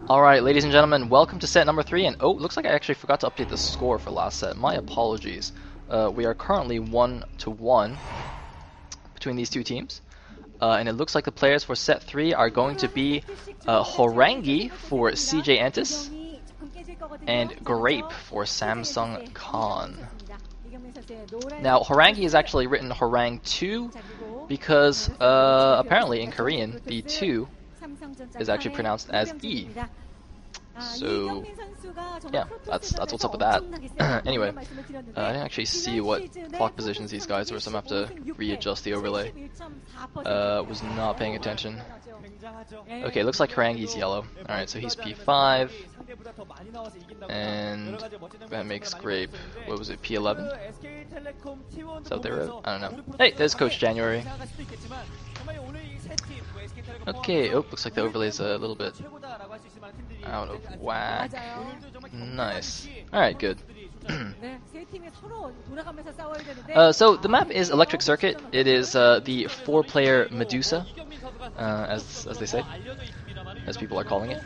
Alright, ladies and gentlemen, welcome to set number 3, and looks like I actually forgot to update the score for last set. My apologies. We are currently 1-1 between these two teams, and it looks like the players for set 3 are going to be Horang2 for CJ Entis and Grape for Samsung Khan. Now, Horang2 is actually written Horang2 because apparently in Korean the 2 is actually pronounced as E. So yeah, that's what's up with that. Anyway, I didn't actually see what clock positions these guys were, so I'm gonna have to readjust the overlay. Was not paying attention. Okay, looks like Horang2's yellow. Alright, so he's P5, and that makes Grape, what was it, P11? Is that what they wrote? I don't know. Hey, there's Coach January. Okay, looks like the overlay is a little bit out of whack. Nice. Alright, good. So the map is Electric Circuit. It is the 4-player Medusa, as they say, as people are calling it.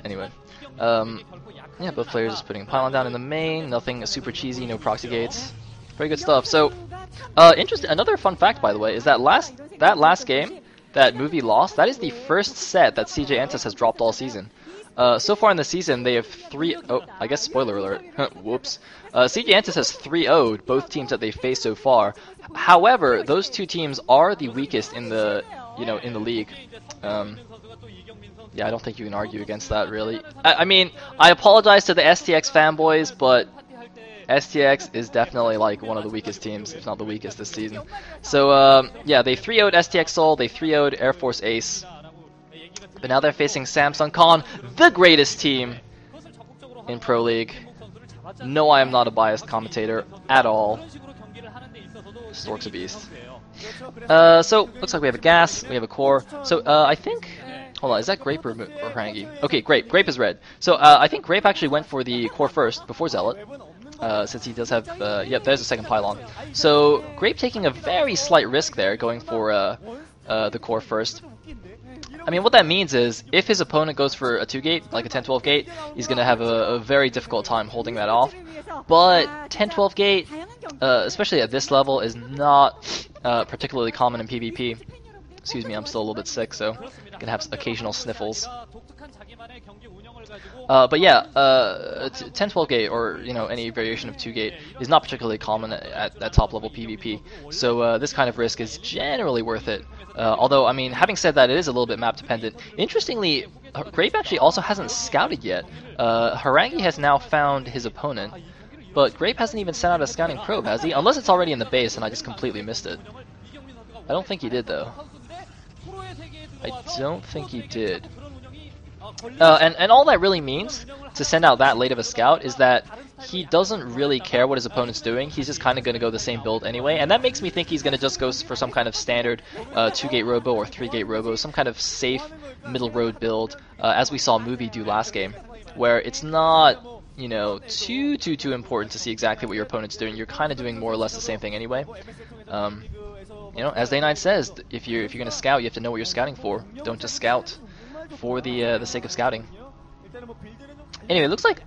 Anyway, yeah, both players just putting a pylon down in the main. Nothing super cheesy, no proxy gates. Very good stuff. So, interesting. Another fun fact, by the way, is that last game that Movie lost, that is the first set that CJ Entis has dropped all season. So far in the season, they have I guess spoiler alert. Whoops. CJ Entis has 3-0'd both teams that they faced so far. However, those two teams are the weakest in the in the league. Yeah, I don't think you can argue against that, really. I mean, I apologize to the STX fanboys, but STX is definitely like one of the weakest teams, if not the weakest this season. So yeah, they 3-0'd STX Seoul, they 3-0'd Air Force Ace, but now they're facing Samsung Khan, the greatest team in Pro League. No, I am not a biased commentator at all. Stork's a beast. So looks like we have a gas, we have a core. So I think, hold on, is that Grape or Horang2? Okay, Grape. Grape is red. So I think Grape actually went for the core first before Zealot. Since he does have, yep, there's a second pylon. So, Grape taking a very slight risk there, going for the core first. I mean, what that means is, if his opponent goes for a 2-gate, like a 10-12 gate, he's going to have a very difficult time holding that off. But 10-12 gate, especially at this level, is not particularly common in PvP. Excuse me, I'm still a little bit sick, so I'm going to have occasional sniffles. But yeah, 10-12 gate, or any variation of 2-gate, is not particularly common at top level PvP. So this kind of risk is generally worth it. Although, I mean, having said that, it is a little bit map dependent. Interestingly, Grape actually also hasn't scouted yet. Horang2 has now found his opponent, but Grape hasn't even sent out a scouting probe, has he? Unless it's already in the base and I just completely missed it. I don't think he did, though. I don't think he did. And all that really means, to send out that late of a scout, is that he doesn't really care what his opponent's doing. He's just kind of going to go the same build anyway, and that makes me think he's going to just go for some kind of standard 2-gate robo or 3-gate robo, some kind of safe middle road build, as we saw Movie do last game, where it's not too important to see exactly what your opponent's doing. You're kind of doing more or less the same thing anyway. As Day9 says, if you're going to scout, you have to know what you're scouting for. Don't just scout for the sake of scouting. Anyway, it looks like,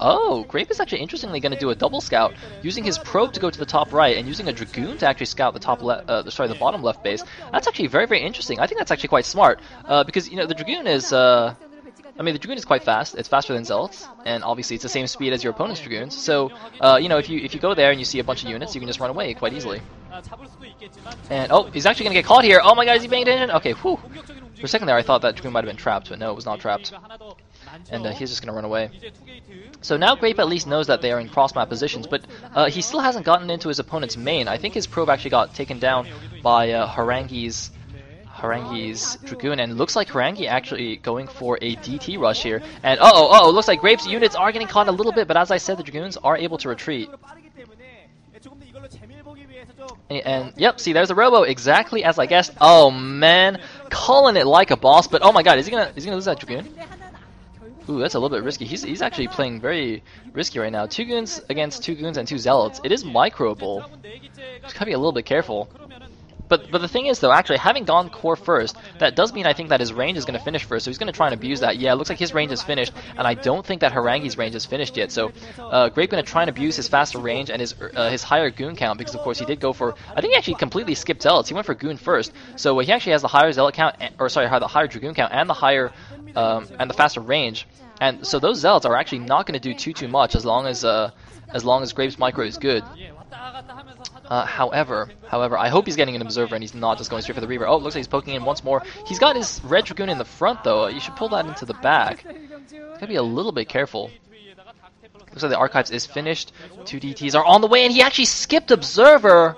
Grape is actually interestingly going to do a double scout, using his probe to go to the top right, and using a Dragoon to actually scout the bottom left base. That's actually very, very interesting. I think that's actually quite smart, because, the Dragoon is, the Dragoon is quite fast. It's faster than Zealots, and obviously it's the same speed as your opponent's Dragoons. So, if you go there and you see a bunch of units, you can just run away quite easily. And, he's actually going to get caught here. Oh my god, is he paying attention? Okay, whew. For a second there, I thought that Dragoon might have been trapped, but no, it was not trapped. And he's just going to run away. So now Grape at least knows that they are in cross-map positions, but he still hasn't gotten into his opponent's main. I think his probe actually got taken down by Horang2's Dragoon, and it looks like Horang2 actually going for a DT rush here. And it looks like Grape's units are getting caught a little bit, but as I said, the Dragoons are able to retreat. And yep, see, there's a robo, exactly as I guessed. Oh man, calling it like a boss, but oh my god, is he gonna lose that Dragoon? Ooh, that's a little bit risky. He's actually playing very risky right now. 2 goons against 2 goons and 2 zealots. It is microable. Just gotta be a little bit careful. But the thing is, though, actually, having gone core first, that does mean I think that his range is going to finish first, so he's going to try and abuse that. Yeah, it looks like his range is finished, and I don't think that Harangue's range is finished yet, so Grape going to try and abuse his faster range and his higher Goon count, because, of course, he did go for... I think he actually completely skipped Zealots. He went for Goon first, so he actually has the higher Zealot count, or sorry, the higher Dragoon count, and the higher, and the faster range. And so those Zealots are actually not going to do too much as long as Grape's micro is good. However, I hope he's getting an Observer and he's not just going straight for the Reaver. Oh, looks like he's poking in once more. He's got his Red Dragoon in the front, though. You should pull that into the back. Gotta be a little bit careful. Looks like the Archives is finished. 2 DTs are on the way, and he actually skipped Observer!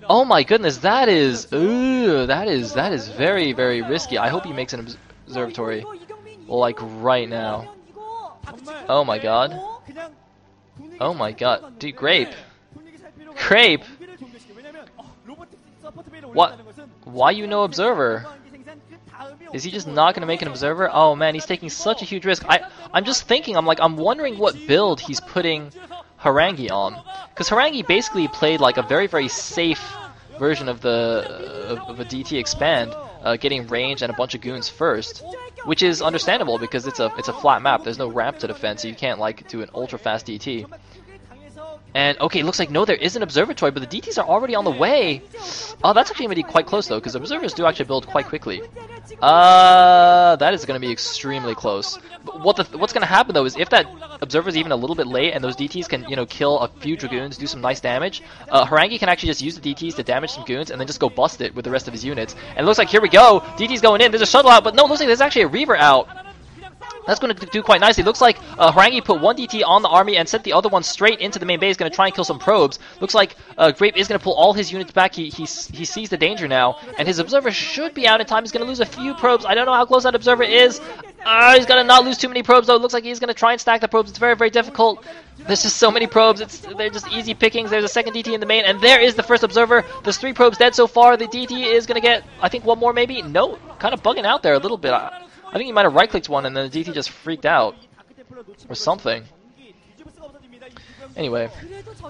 Oh my goodness, that is very, very risky. I hope he makes an Observatory, like, right now. Oh my god. Oh my god. Dude, Grape. What? Why you no Observer? Is he just not going to make an Observer? Oh man, he's taking such a huge risk. I'm just thinking, I'm wondering what build he's putting Harangue on. Because Harangue basically played like a very, very safe version of a DT expand, getting range and a bunch of goons first. Which is understandable because it's a flat map, there's no ramp to defend, so you can't like do an ultra fast DT. And okay, it looks like no, there is an Observatory, but the DTs are already on the way. Oh, that's actually going to be quite close though, because Observers do actually build quite quickly. That is going to be extremely close. But what's going to happen though is if that Observer is even a little bit late and those DTs can, you know, kill a few Dragoons, do some nice damage, Harangue can actually just use the DTs to damage some goons and then just go bust it with the rest of his units. And it looks like here we go, DT's going in, there's a shuttle out, but no, it looks like there's actually a Reaver out. That's going to do quite nicely. Looks like Harangue put one DT on the army and sent the other one straight into the main base, going to try and kill some probes. Looks like Grape is going to pull all his units back. He sees the danger now, and his Observer should be out in time. He's going to lose a few probes. I don't know how close that Observer is. He's going to not lose too many probes, though. It looks like he's going to try and stack the probes. It's very, very difficult. There's just so many probes. They're just easy pickings. There's a second DT in the main, and there is the first Observer. There's 3 probes dead so far. The DT is going to get, I think, 1 more maybe. No, kind of bugging out there a little bit. I think he might have right-clicked one and then the DT just freaked out. Or something. Anyway,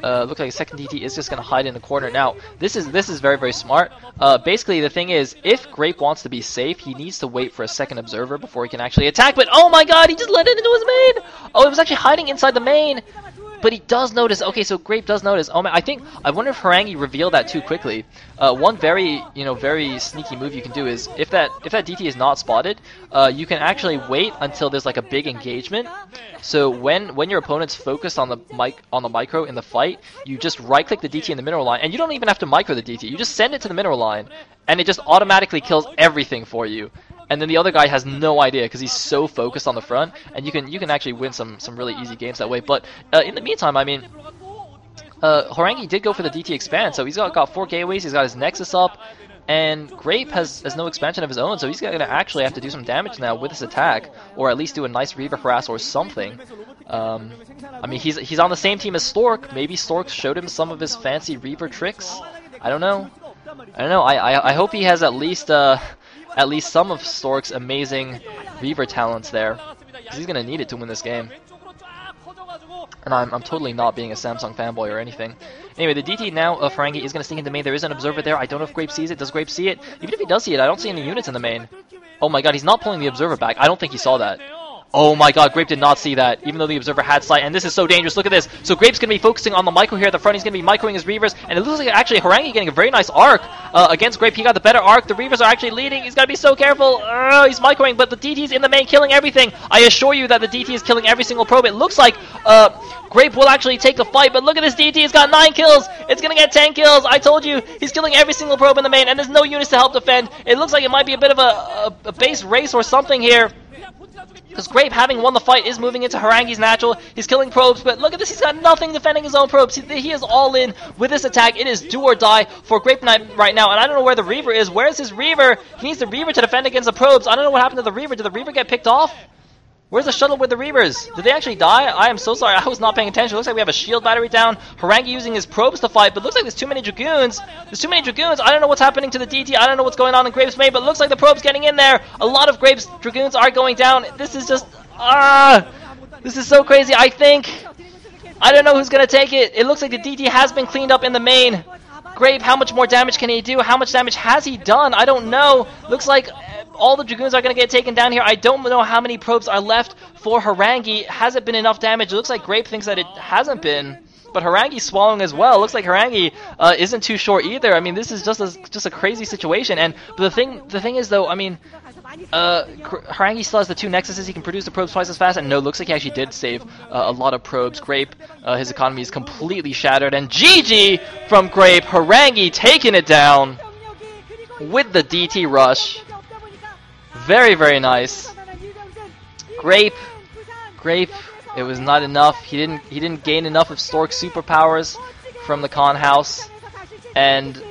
looks like a second DT is just going to hide in the corner. Now, this is very, very smart. Basically, the thing is, if Grape wants to be safe, he needs to wait for a second Observer before he can actually attack. But, oh my god, he just let it into his main! Oh, it was actually hiding inside the main! But he does notice. Okay, so Grape does notice. Oh man, I wonder if Harangue revealed that too quickly. One very sneaky move you can do is if that DT is not spotted, you can actually wait until there's like a big engagement. So when your opponent's focused on the micro in the fight, you just right click the DT in the mineral line, and you don't even have to micro the DT. You just send it to the mineral line, and it just automatically kills everything for you. And then the other guy has no idea because he's so focused on the front, and you can actually win some really easy games that way. But in the meantime, I mean, Harangue did go for the DT expand, so he's got 4 gateways, he's got his Nexus up, and Grape has no expansion of his own, so he's going to actually have to do some damage now with this attack, or at least do a nice Reaver harass or something. I mean, he's on the same team as Stork. Maybe Stork showed him some of his fancy Reaver tricks. I don't know. I hope he has at least some of Stork's amazing Reaver talents there, because he's going to need it to win this game. And I'm totally not being a Samsung fanboy or anything. Anyway, the DT now of Harangue is going to sneak into main. There is an Observer there. I don't know if Grape sees it. Does Grape see it? Even if he does see it, I don't see any units in the main. Oh my god, he's not pulling the Observer back. I don't think he saw that. Oh my god, Grape did not see that, even though the Observer had sight, and this is so dangerous. Look at this. So Grape's going to be focusing on the micro here at the front. He's going to be microing his Reavers, and it looks like actually Harangue getting a very nice arc against Grape. He got the better arc. The Reavers are actually leading. He's got to be so careful. He's microing, but the DT's in the main killing everything. I assure you that the DT is killing every single probe. It looks like Grape will actually take the fight, but look at this DT. It's got 9 kills. It's going to get 10 kills. I told you, he's killing every single probe in the main, and there's no units to help defend. It looks like it might be a bit of a base race or something here. Because Grape, having won the fight, is moving into Harangue's natural. He's killing probes, but look at this. He's got nothing defending his own probes. He is all in with this attack. It is do or die for Grape Knight right now. And I don't know where the Reaver is. Where's his Reaver? He needs the Reaver to defend against the probes. I don't know what happened to the Reaver. Did the Reaver get picked off? Where's the shuttle with the Reavers? Did they actually die? I am so sorry. I was not paying attention. It looks like we have a shield battery down. Harangue using his probes to fight, but looks like there's too many Dragoons. There's too many Dragoons. I don't know what's happening to the DT. I don't know what's going on in Grape's main, but it looks like the probes getting in there. A lot of Grape's Dragoons are going down. This is just... this is so crazy. I don't know who's going to take it. It looks like the DT has been cleaned up in the main. Grape, how much more damage can he do? How much damage has he done? I don't know. Looks like all the Dragoons are going to get taken down here. I don't know how many probes are left for Horang2. Has it been enough damage? It looks like Grape thinks that it hasn't been. But Horang2's swallowing as well. Looks like Horang2 isn't too sure either. I mean, this is just a crazy situation. And the thing is, though, I mean, Horang2 still has the 2 Nexuses. He can produce the probes twice as fast. And no, looks like he actually did save a lot of probes. Grape, his economy is completely shattered. And GG from Grape. Horang2 taking it down with the DT rush. Very, very nice. Grape. It was not enough. He didn't gain enough of Stork's superpowers from the Con House. And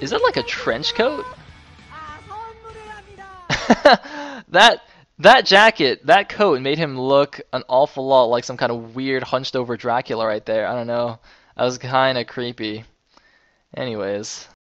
is that like a trench coat? that jacket, that coat made him look an awful lot like some kind of weird hunched over Dracula right there. I don't know. That was kind of creepy. Anyways.